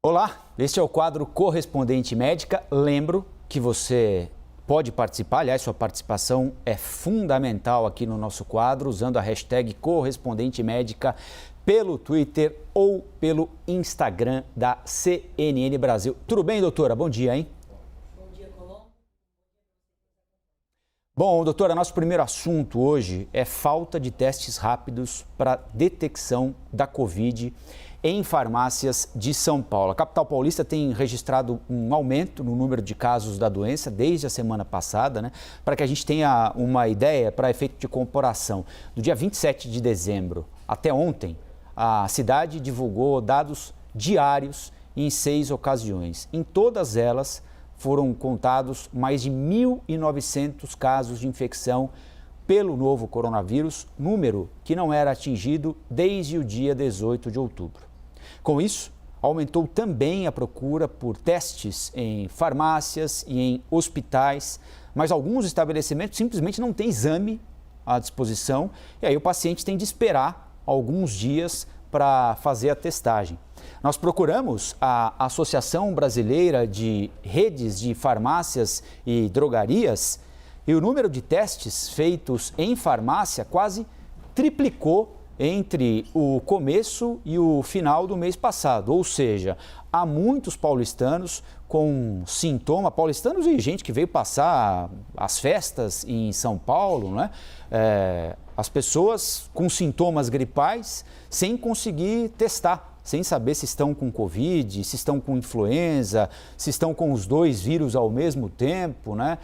Olá, este é o quadro Correspondente Médica. Lembro que você pode participar, aliás, sua participação é fundamental aqui no nosso quadro, usando a hashtag Correspondente Médica pelo Twitter ou pelo Instagram da CNN Brasil. Tudo bem, doutora? Bom dia, hein? Bom dia, Colombo. Bom, doutora, nosso primeiro assunto hoje é falta de testes rápidos para detecção da Covid em farmácias de São Paulo. A capital paulista tem registrado um aumento no número de casos da doença desde a semana passada, né? Para que a gente tenha uma ideia, para efeito de comparação, do dia 27 de dezembro até ontem, a cidade divulgou dados diários em 6 ocasiões. Em todas elas foram contados mais de 1.900 casos de infecção pelo novo coronavírus, número que não era atingido desde o dia 18 de outubro. Com isso, aumentou também a procura por testes em farmácias e em hospitais, mas alguns estabelecimentos simplesmente não têm exame à disposição e aí o paciente tem de esperar alguns dias para fazer a testagem. Nós procuramos a Associação Brasileira de Redes de Farmácias e Drogarias e o número de testes feitos em farmácia quase triplicou entre o começo e o final do mês passado. Ou seja, há muitos paulistanos com sintoma, paulistanos e gente que veio passar as festas em São Paulo, né? As pessoas com sintomas gripais sem conseguir testar, sem saber se estão com Covid, se estão com influenza, se estão com os dois vírus ao mesmo tempo, né?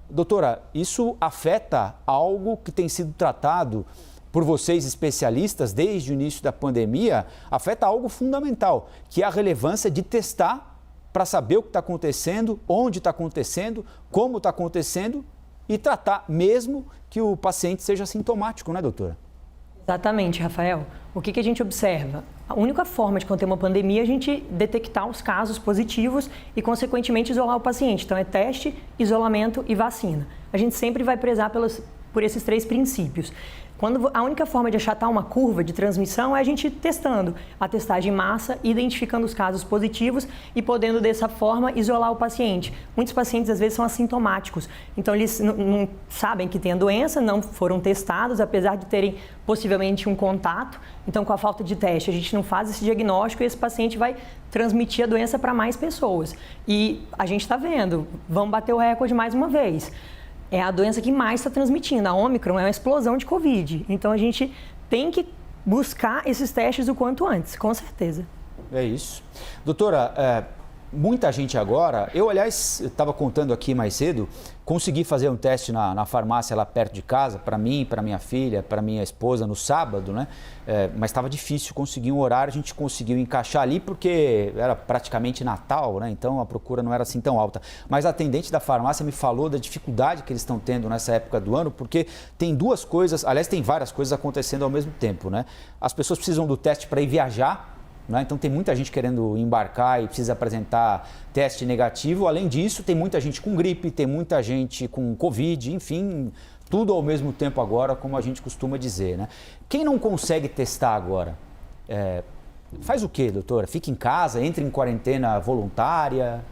Doutora, isso afeta algo que tem sido tratado por vocês especialistas desde o início da pandemia, afeta algo fundamental, que é a relevância de testar para saber o que está acontecendo, onde está acontecendo, como está acontecendo e tratar mesmo que o paciente seja sintomático, né, doutora? Exatamente, Rafael. O que a gente observa? A única forma de conter uma pandemia é a gente detectar os casos positivos e, consequentemente, isolar o paciente. Então, é teste, isolamento e vacina. A gente sempre vai prezar por esses 3 princípios. A única forma de achatar uma curva de transmissão é a gente testando a testagem em massa, identificando os casos positivos e podendo, dessa forma, isolar o paciente. Muitos pacientes, às vezes, são assintomáticos, então eles não sabem que têm a doença, não foram testados, apesar de terem possivelmente um contato. Então, com a falta de teste, a gente não faz esse diagnóstico e esse paciente vai transmitir a doença para mais pessoas. E a gente está vendo, vamos bater o recorde mais uma vez. É a doença que mais está transmitindo. A Ômicron é uma explosão de Covid. Então, a gente tem que buscar esses testes o quanto antes, com certeza. É isso. Doutora, muita gente agora... Eu, aliás, estava contando aqui mais cedo, consegui fazer um teste na farmácia lá perto de casa, para mim, para minha filha, para minha esposa, no sábado, né? Mas estava difícil conseguir um horário, a gente conseguiu encaixar ali porque era praticamente Natal, né? Então a procura não era assim tão alta. Mas a atendente da farmácia me falou da dificuldade que eles estão tendo nessa época do ano, porque tem 2 coisas, aliás, tem várias coisas acontecendo ao mesmo tempo, né? As pessoas precisam do teste para ir viajar, né? Então tem muita gente querendo embarcar e precisa apresentar teste negativo. Além disso, tem muita gente com gripe, tem muita gente com Covid, enfim, tudo ao mesmo tempo agora, como a gente costuma dizer, né? Quem não consegue testar agora, faz o quê, doutora? Fica em casa, entra em quarentena voluntária?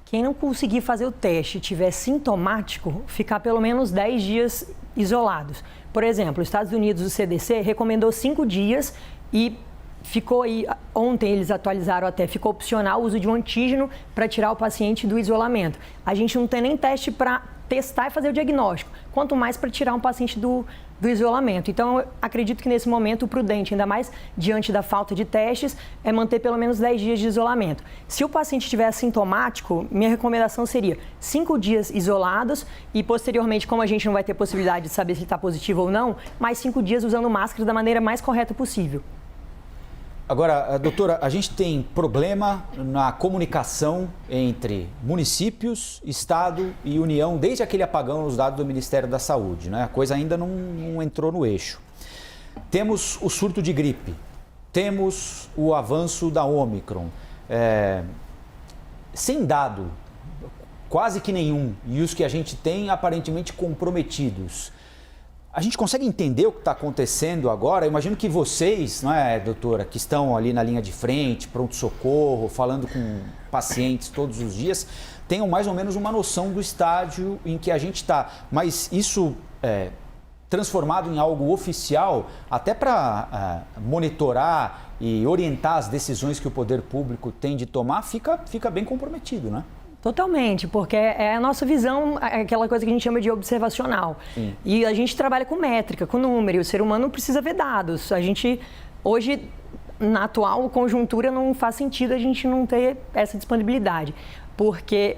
Quem não conseguir fazer o teste e tiver sintomático, ficar pelo menos 10 dias isolados. Por exemplo, os Estados Unidos, o CDC, recomendou 5 dias e ficou aí, ontem eles atualizaram até, ficou opcional o uso de um antígeno para tirar o paciente do isolamento. A gente não tem nem teste para testar e fazer o diagnóstico, quanto mais para tirar um paciente do isolamento. Então, eu acredito que nesse momento o prudente, ainda mais diante da falta de testes, é manter pelo menos 10 dias de isolamento. Se o paciente estiver assintomático, minha recomendação seria 5 dias isolados e, posteriormente, como a gente não vai ter possibilidade de saber se ele está positivo ou não, mais 5 dias usando máscara da maneira mais correta possível. Agora, doutora, a gente tem problema na comunicação entre municípios, Estado e União, desde aquele apagão nos dados do Ministério da Saúde, né? A coisa ainda não entrou no eixo. Temos o surto de gripe, temos o avanço da Ômicron, sem dado, quase que nenhum, e os que a gente tem aparentemente comprometidos. A gente consegue entender o que está acontecendo agora? Eu imagino que vocês, não é, doutora, que estão ali na linha de frente, pronto-socorro, falando com pacientes todos os dias, tenham mais ou menos uma noção do estágio em que a gente está. Mas isso transformado em algo oficial, até para monitorar e orientar as decisões que o poder público tem de tomar, fica bem comprometido, né? Totalmente, porque é a nossa visão, aquela coisa que a gente chama de observacional. Sim. E a gente trabalha com métrica, com número, e o ser humano precisa ver dados. A gente, hoje, na atual conjuntura, não faz sentido a gente não ter essa disponibilidade. Porque,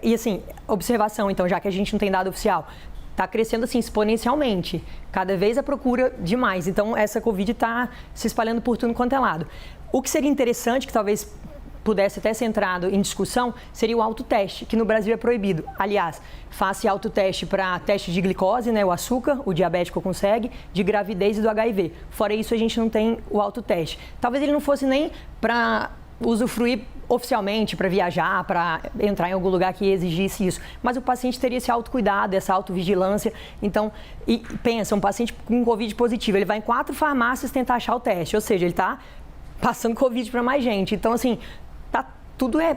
e assim, observação, então, já que a gente não tem dado oficial, está crescendo assim exponencialmente, cada vez a procura de mais. Então, essa Covid está se espalhando por tudo quanto é lado. O que seria interessante, que talvez pudesse até ser entrado em discussão, seria o autoteste, que no Brasil é proibido. Aliás, faça autoteste para teste de glicose, né, o açúcar, o diabético consegue, de gravidez e do HIV. Fora isso, a gente não tem o autoteste. Talvez ele não fosse nem para usufruir oficialmente, para viajar, para entrar em algum lugar que exigisse isso. Mas o paciente teria esse autocuidado, essa autovigilância. Então, e pensa, um paciente com Covid positivo, ele vai em 4 farmácias tentar achar o teste, ou seja, ele está passando Covid para mais gente. Então, assim, tudo é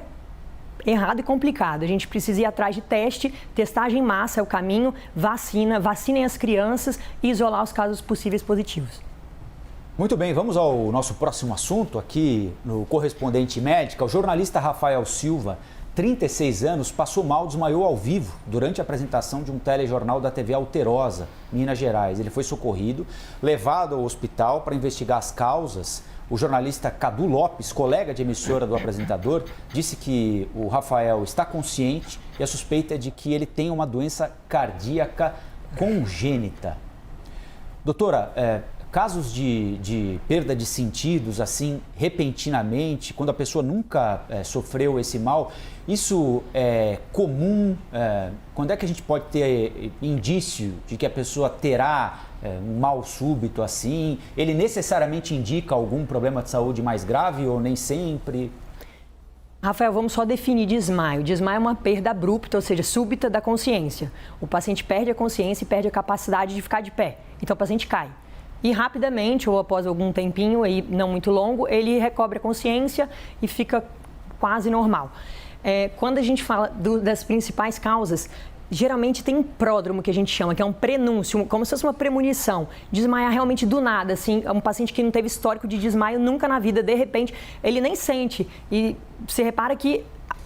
errado e complicado. A gente precisa ir atrás de teste, testagem em massa é o caminho, vacinem as crianças e isolar os casos possíveis positivos. Muito bem, vamos ao nosso próximo assunto aqui no Correspondente Médica. O jornalista Rafael Silva, 36 anos, passou mal, desmaiou ao vivo durante a apresentação de um telejornal da TV Alterosa, Minas Gerais. Ele foi socorrido, levado ao hospital para investigar as causas. O jornalista Cadu Lopes, colega de emissora do apresentador, disse que o Rafael está consciente e a suspeita é de que ele tem uma doença cardíaca congênita. Doutora, casos de perda de sentidos, assim, repentinamente, quando a pessoa nunca sofreu esse mal, isso é comum? Quando é que a gente pode ter indício de que a pessoa terá um mal súbito assim? Ele necessariamente indica algum problema de saúde mais grave ou nem sempre? Rafael, vamos só definir desmaio. Desmaio é uma perda abrupta, ou seja, súbita da consciência. O paciente perde a consciência e perde a capacidade de ficar de pé. Então o paciente cai. E rapidamente, ou após algum tempinho, aí não muito longo, ele recobre a consciência e fica quase normal. Quando a gente fala das principais causas, geralmente tem um pródromo que a gente chama, que é um prenúncio, como se fosse uma premonição. Desmaiar realmente do nada, assim, um paciente que não teve histórico de desmaio nunca na vida, de repente, ele nem sente. E você repara que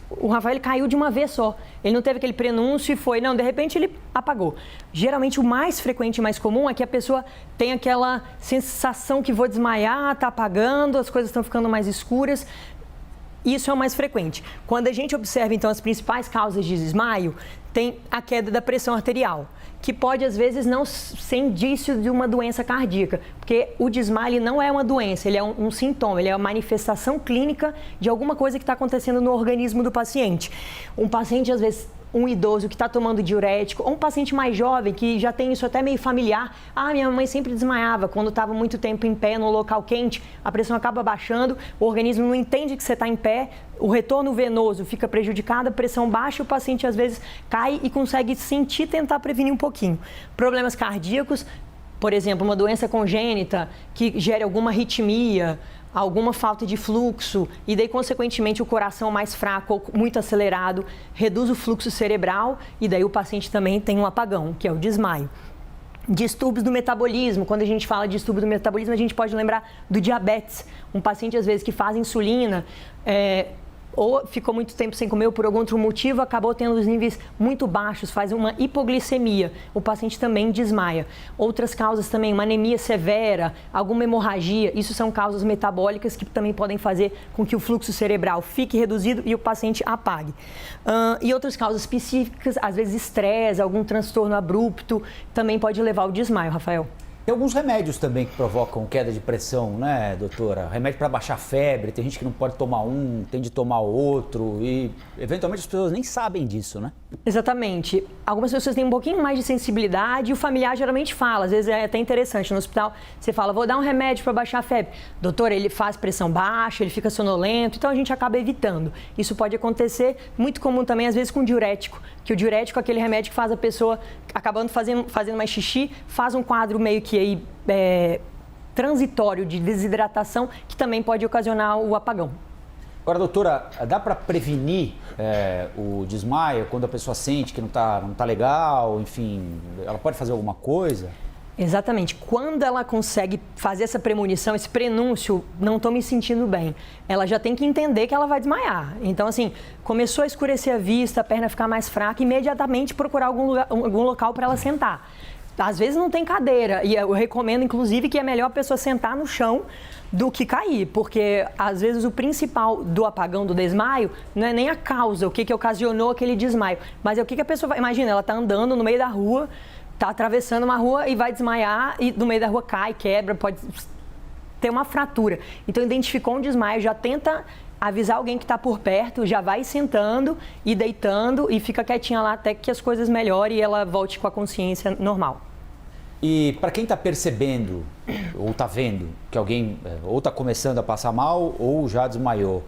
o Rafael caiu de uma vez só. Ele não teve aquele prenúncio e foi, não, de repente ele apagou. Geralmente o mais frequente e mais comum é que a pessoa tem aquela sensação que vou desmaiar, está apagando, as coisas estão ficando mais escuras. Isso é o mais frequente. Quando a gente observa, então, as principais causas de desmaio, tem a queda da pressão arterial, que pode, às vezes, não ser indício de uma doença cardíaca, porque o desmaio não é uma doença, ele é um sintoma, ele é uma manifestação clínica de alguma coisa que está acontecendo no organismo do paciente. Um paciente, às vezes, um idoso que está tomando diurético, ou um paciente mais jovem que já tem isso até meio familiar. Minha mamãe sempre desmaiava quando estava muito tempo em pé, num local quente, a pressão acaba baixando, o organismo não entende que você está em pé, o retorno venoso fica prejudicado, a pressão baixa, o paciente às vezes cai e consegue sentir, tentar prevenir um pouquinho. Problemas cardíacos, por exemplo, uma doença congênita que gere alguma arritmia, alguma falta de fluxo e daí, consequentemente, o coração mais fraco ou muito acelerado, reduz o fluxo cerebral e daí o paciente também tem um apagão, que é o desmaio. Distúrbios do metabolismo, quando a gente fala de distúrbio do metabolismo, a gente pode lembrar do diabetes. Um paciente, às vezes, que faz insulina, ou ficou muito tempo sem comer ou por algum outro motivo, acabou tendo os níveis muito baixos, faz uma hipoglicemia, o paciente também desmaia. Outras causas também, uma anemia severa, alguma hemorragia, isso são causas metabólicas que também podem fazer com que o fluxo cerebral fique reduzido e o paciente apague. E outras causas específicas, às vezes estresse, algum transtorno abrupto, também pode levar ao desmaio, Rafael. Tem alguns remédios também que provocam queda de pressão, né, doutora? Remédio para baixar febre, tem gente que não pode tomar um, tem de tomar outro e, eventualmente, as pessoas nem sabem disso, né? Exatamente. Algumas pessoas têm um pouquinho mais de sensibilidade e o familiar geralmente fala, às vezes é até interessante, no hospital você fala, vou dar um remédio para baixar a febre. Doutor, ele faz pressão baixa, ele fica sonolento, então a gente acaba evitando. Isso pode acontecer, muito comum também, às vezes com diurético, que o diurético é aquele remédio que faz a pessoa, acabando fazendo mais xixi, faz um quadro meio que aí, transitório de desidratação, que também pode ocasionar o apagão. Agora, doutora, dá para prevenir o desmaio quando a pessoa sente que não tá legal, enfim, ela pode fazer alguma coisa? Exatamente. Quando ela consegue fazer essa premonição, esse prenúncio, não estou me sentindo bem, ela já tem que entender que ela vai desmaiar. Então, assim, começou a escurecer a vista, a perna ficar mais fraca, imediatamente procurar algum local para ela sentar. Às vezes não tem cadeira e eu recomendo, inclusive, que é melhor a pessoa sentar no chão do que cair, porque às vezes o principal do apagão, do desmaio, não é nem a causa, o que ocasionou aquele desmaio, mas é o que a pessoa vai... Imagina, ela está andando no meio da rua, está atravessando uma rua e vai desmaiar e no meio da rua cai, quebra, pode ter uma fratura. Então, identificou um desmaio, já tenta avisar alguém que está por perto, já vai sentando e deitando e fica quietinha lá até que as coisas melhorem e ela volte com a consciência normal. E para quem está percebendo ou está vendo que alguém ou está começando a passar mal ou já desmaiou,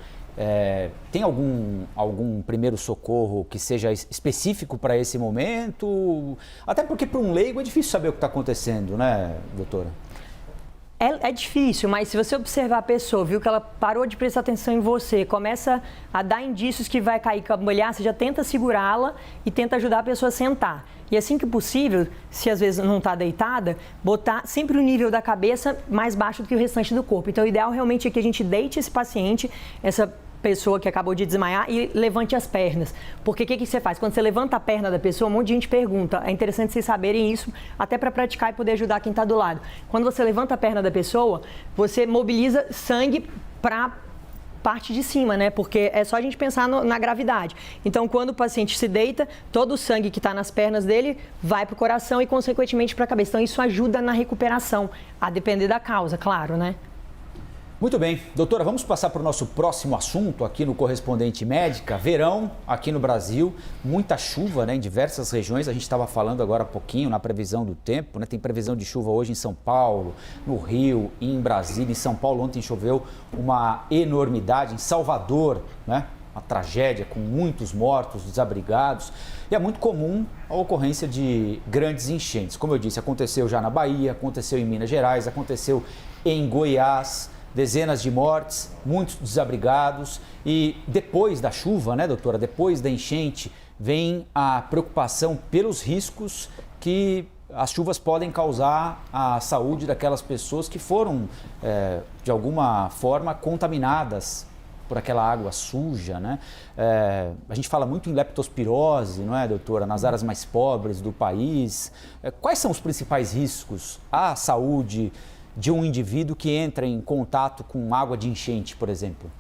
tem algum primeiro socorro que seja específico para esse momento? Até porque para um leigo é difícil saber o que está acontecendo, né, doutora? É difícil, mas se você observar a pessoa, viu que ela parou de prestar atenção em você, começa a dar indícios que vai cair, cambalhar, você já tenta segurá-la e tenta ajudar a pessoa a sentar. E assim que possível, se às vezes não está deitada, botar sempre o nível da cabeça mais baixo do que o restante do corpo. Então, o ideal realmente é que a gente deite esse paciente, essa pessoa que acabou de desmaiar, e levante as pernas. Porque o que você faz? Quando você levanta a perna da pessoa, um monte de gente pergunta. É interessante vocês saberem isso, até para praticar e poder ajudar quem está do lado. Quando você levanta a perna da pessoa, você mobiliza sangue para parte de cima, né? Porque é só a gente pensar na gravidade. Então, quando o paciente se deita, todo o sangue que está nas pernas dele vai para o coração e, consequentemente, para a cabeça. Então, isso ajuda na recuperação, a depender da causa, claro, né? Muito bem. Doutora, vamos passar para o nosso próximo assunto aqui no Correspondente Médica. Verão aqui no Brasil, muita chuva, né, em diversas regiões. A gente estava falando agora há pouquinho na previsão do tempo, né? Tem previsão de chuva hoje em São Paulo, no Rio, em Brasília. Em São Paulo ontem choveu uma enormidade. Em Salvador, né? Uma tragédia com muitos mortos, desabrigados. E é muito comum a ocorrência de grandes enchentes. Como eu disse, aconteceu já na Bahia, aconteceu em Minas Gerais, aconteceu em Goiás. Dezenas de mortes, muitos desabrigados e depois da chuva, né, doutora, depois da enchente, vem a preocupação pelos riscos que as chuvas podem causar à saúde daquelas pessoas que foram, de alguma forma, contaminadas por aquela água suja, né? A gente fala muito em leptospirose, não é, doutora, nas áreas mais pobres do país. Quais são os principais riscos à saúde de um indivíduo que entra em contato com água de enchente, por exemplo?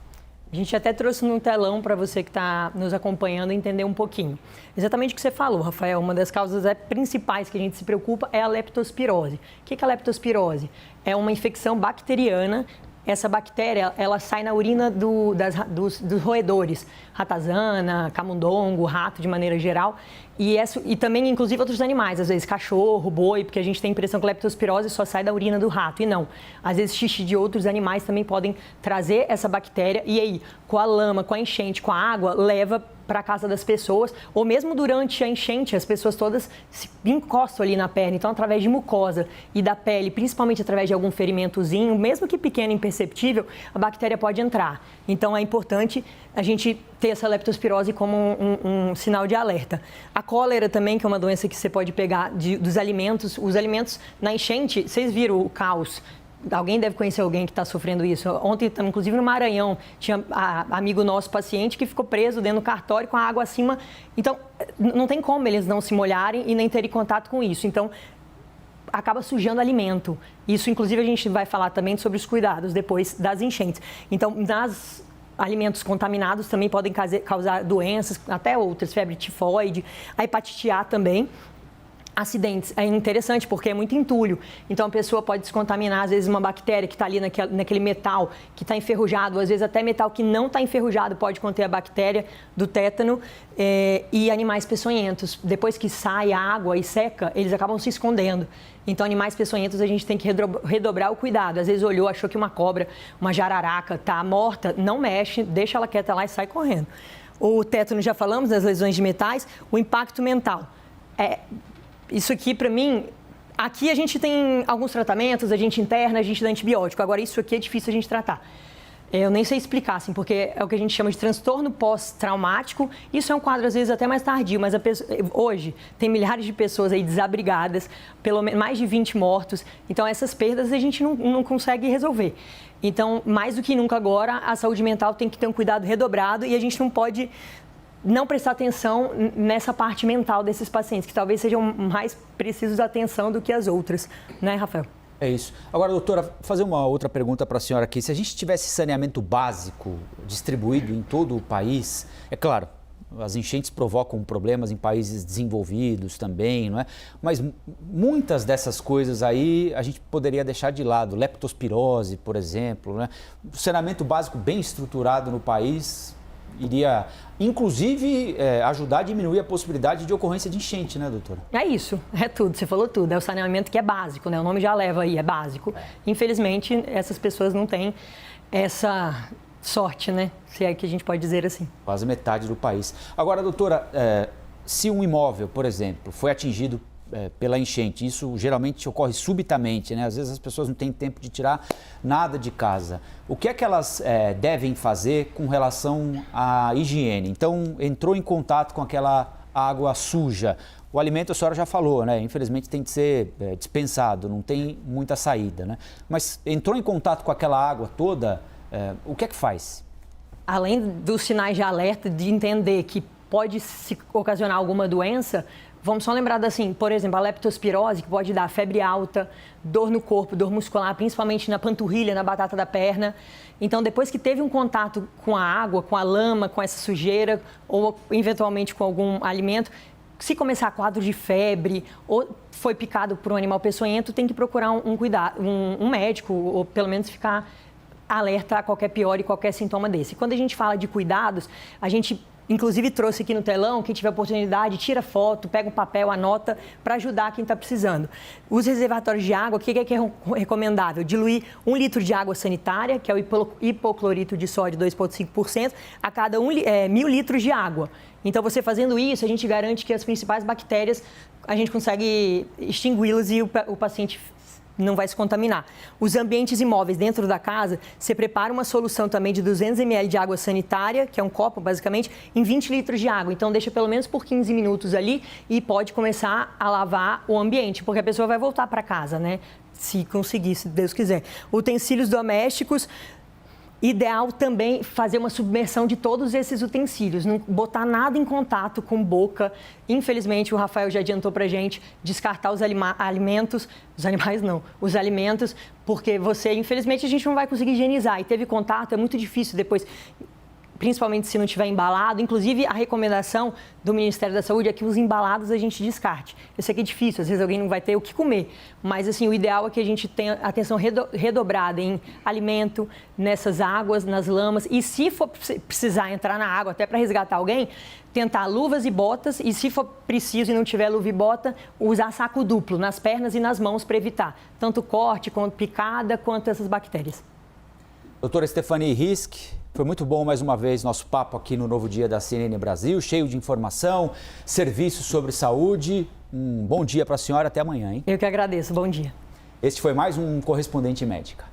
A gente até trouxe no telão para você que está nos acompanhando entender um pouquinho. Exatamente o que você falou, Rafael, uma das causas principais que a gente se preocupa é a leptospirose. O que é a leptospirose? É uma infecção bacteriana. Essa bactéria, ela sai na urina dos roedores, ratazana, camundongo, rato de maneira geral, e também, inclusive, outros animais, às vezes cachorro, boi, porque a gente tem a impressão que a leptospirose só sai da urina do rato, e não. Às vezes xixi de outros animais também podem trazer essa bactéria, e aí, com a lama, com a enchente, com a água, leva para a casa das pessoas, ou mesmo durante a enchente, as pessoas todas se encostam ali na perna, então através de mucosa e da pele, principalmente através de algum ferimentozinho, mesmo que pequeno e imperceptível, a bactéria pode entrar. Então é importante a gente ter essa leptospirose como um sinal de alerta. A cólera também, que é uma doença que você pode pegar dos alimentos, os alimentos na enchente, vocês viram o caos. Alguém deve conhecer alguém que está sofrendo isso. Ontem, inclusive no Maranhão, tinha amigo nosso, paciente, que ficou preso dentro do cartório com a água acima. Então, não tem como eles não se molharem e nem terem contato com isso. Então, acaba sujando alimento. Isso, inclusive, a gente vai falar também sobre os cuidados depois das enchentes. Então, alimentos contaminados também podem causar doenças, até outras, febre tifoide, a hepatite A também. acidentes. É interessante porque é muito entulho. Então, a pessoa pode se contaminar, às vezes, uma bactéria que está ali naquele metal que está enferrujado, às vezes até metal que não está enferrujado pode conter a bactéria do tétano e animais peçonhentos. Depois que sai a água e seca, eles acabam se escondendo. Então, animais peçonhentos, a gente tem que redobrar o cuidado. Às vezes, olhou, achou que uma cobra, uma jararaca está morta, não mexe, deixa ela quieta lá e sai correndo. O tétano, já falamos, das lesões de metais, o impacto mental. Isso aqui, para mim, aqui a gente tem alguns tratamentos, a gente interna, a gente dá antibiótico. Agora, isso aqui é difícil a gente tratar. Eu nem sei explicar, assim, porque é o que a gente chama de transtorno pós-traumático. Isso é um quadro, às vezes, até mais tardio, mas hoje tem milhares de pessoas aí desabrigadas, pelo menos mais de 20 mortos. Então, essas perdas a gente não consegue resolver. Então, mais do que nunca agora, a saúde mental tem que ter um cuidado redobrado e a gente não pode não prestar atenção nessa parte mental desses pacientes, que talvez sejam mais precisos de atenção do que as outras, né, Rafael? É isso. Agora, doutora, fazer uma outra pergunta para a senhora aqui. Se a gente tivesse saneamento básico distribuído em todo o país, é claro, as enchentes provocam problemas em países desenvolvidos também, não é? Mas muitas dessas coisas aí a gente poderia deixar de lado. Leptospirose, por exemplo, né? O saneamento básico bem estruturado no país iria, inclusive, ajudar a diminuir a possibilidade de ocorrência de enchente, né, doutora? É isso, é tudo, você falou tudo. É o saneamento que é básico, né? O nome já leva aí, é básico. Infelizmente, essas pessoas não têm essa sorte, né? Se é que a gente pode dizer assim. Quase metade do país. Agora, doutora, se um imóvel, por exemplo, foi atingido pela enchente, isso geralmente ocorre subitamente, né? Às vezes as pessoas não têm tempo de tirar nada de casa. O que é que elas devem fazer com relação à higiene? Então, entrou em contato com aquela água suja. O alimento, a senhora já falou, né? Infelizmente tem que ser dispensado, não tem muita saída, né? Mas entrou em contato com aquela água toda, o que é que faz? Além dos sinais de alerta, de entender que pode se ocasionar alguma doença, vamos só lembrar assim, por exemplo, a leptospirose, que pode dar febre alta, dor no corpo, dor muscular, principalmente na panturrilha, na batata da perna. Então, depois que teve um contato com a água, com a lama, com essa sujeira, ou eventualmente com algum alimento, se começar quadro de febre ou foi picado por um animal peçonhento, tem que procurar um médico, ou pelo menos ficar alerta a qualquer pior e qualquer sintoma desse. Quando a gente fala de cuidados, a gente inclusive trouxe aqui no telão, quem tiver oportunidade, tira foto, pega um papel, anota, para ajudar quem está precisando. Os reservatórios de água, o que é recomendável? Diluir 1 litro de água sanitária, que é o hipoclorito de sódio 2,5%, a cada 1.000 litros de água. Então, você fazendo isso, a gente garante que as principais bactérias, a gente consegue extingui-las e o paciente não vai se contaminar. Os ambientes imóveis dentro da casa, você prepara uma solução também de 200 ml de água sanitária, que é um copo basicamente, em 20 litros de água. Então deixa pelo menos por 15 minutos ali e pode começar a lavar o ambiente, porque a pessoa vai voltar para casa, né? Se conseguir, se Deus quiser. Utensílios domésticos, ideal também fazer uma submersão de todos esses utensílios, não botar nada em contato com boca. Infelizmente, o Rafael já adiantou para a gente descartar os alimentos, os animais não, os alimentos, porque infelizmente, a gente não vai conseguir higienizar. E teve contato, é muito difícil depois, principalmente se não tiver embalado. Inclusive, a recomendação do Ministério da Saúde é que os embalados a gente descarte. Eu sei que é difícil, às vezes alguém não vai ter o que comer, mas assim, o ideal é que a gente tenha atenção redobrada em alimento, nessas águas, nas lamas, e se for precisar entrar na água até para resgatar alguém, tentar luvas e botas, e se for preciso e não tiver luva e bota, usar saco duplo nas pernas e nas mãos para evitar tanto corte, quanto picada, quanto essas bactérias. Doutora Stephanie Risk, foi muito bom mais uma vez nosso papo aqui no Novo Dia da CNN Brasil, cheio de informação, serviços sobre saúde. Um bom dia para a senhora, até amanhã, hein? Eu que agradeço, bom dia. Este foi mais um Correspondente Médica.